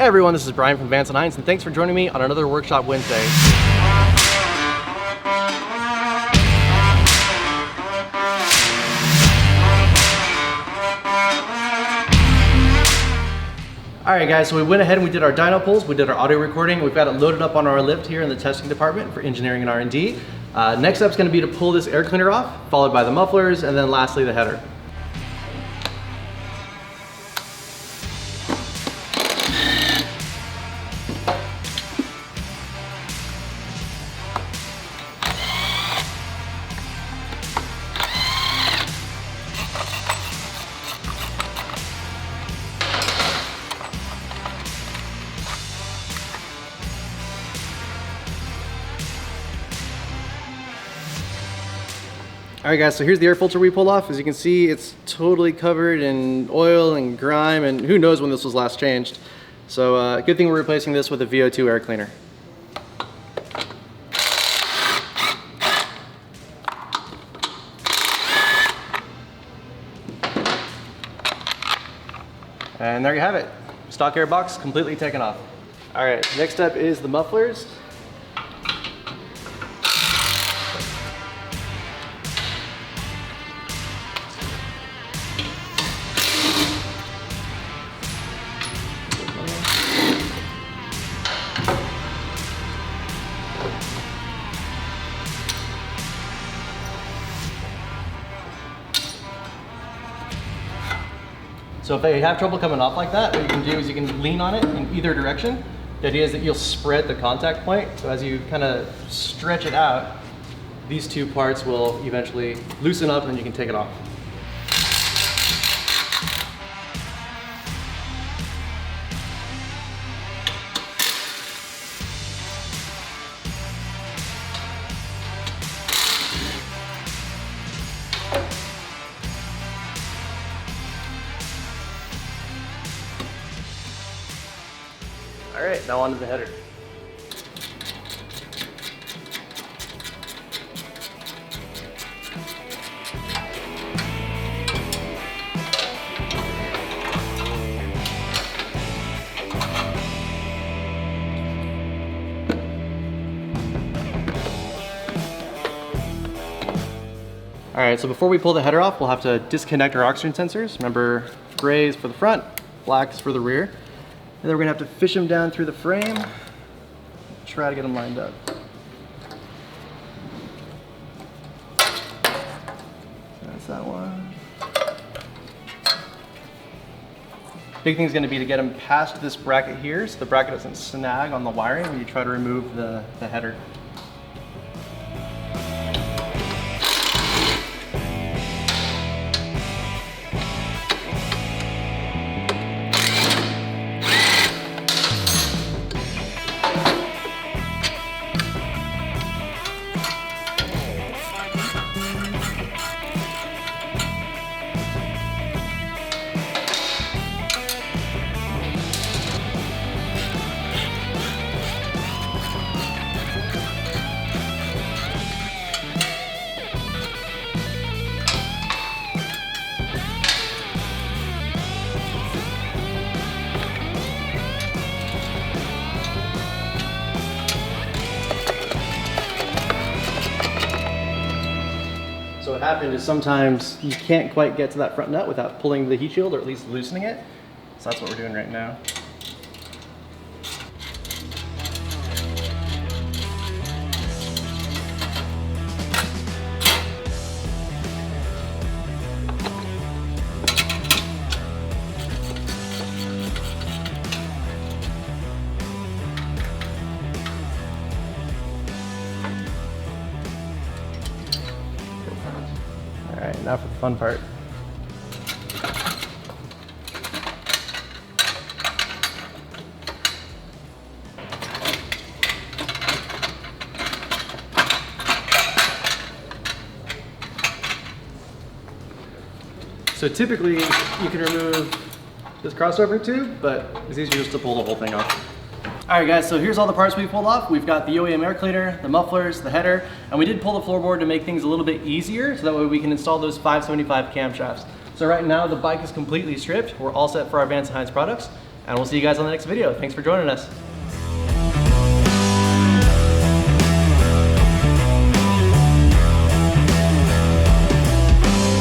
Hey everyone, this is Brian from Vance and Hines, and thanks for joining me on another Workshop Wednesday. Alright guys, so we went ahead and we did our dyno pulls, we did our audio recording, we've got it loaded up on our lift here in the testing department for engineering and R&D. Next up is going to be to pull this air cleaner off, followed by the mufflers, and then lastly the header. Alright guys, so here's the air filter we pulled off. As you can see, it's totally covered in oil and grime, and who knows when this was last changed. So good thing we're replacing this with a VO2 air cleaner. And there you have it. Stock air box completely taken off. Alright, next up is the mufflers. So if they have trouble coming off like that, what you can do is you can lean on it in either direction. The idea is that you'll spread the contact point. So as you kind of stretch it out, these two parts will eventually loosen up and you can take it off. All right, now onto the header. All right, so before we pull the header off, we'll have to disconnect our oxygen sensors. Remember, gray is for the front, black is for the rear. And then we're gonna have to fish them down through the frame, try to get them lined up. That's that one. Big thing is gonna be to get them past this bracket here so the bracket doesn't snag on the wiring when you try to remove the header. So what happened is sometimes you can't quite get to that front nut without pulling the heat shield or at least loosening it. So that's what we're doing right now. All right, now for the fun part. So typically you can remove this crossover tube, but it's easier just to pull the whole thing off. Alright guys, so here's all the parts we pulled off. We've got the OEM air cleaner, the mufflers, the header, and we did pull the floorboard to make things a little bit easier so that way we can install those 575 camshafts. So right now the bike is completely stripped. We're all set for our Vance and Hines products. and we'll see you guys on the next video. Thanks for joining us.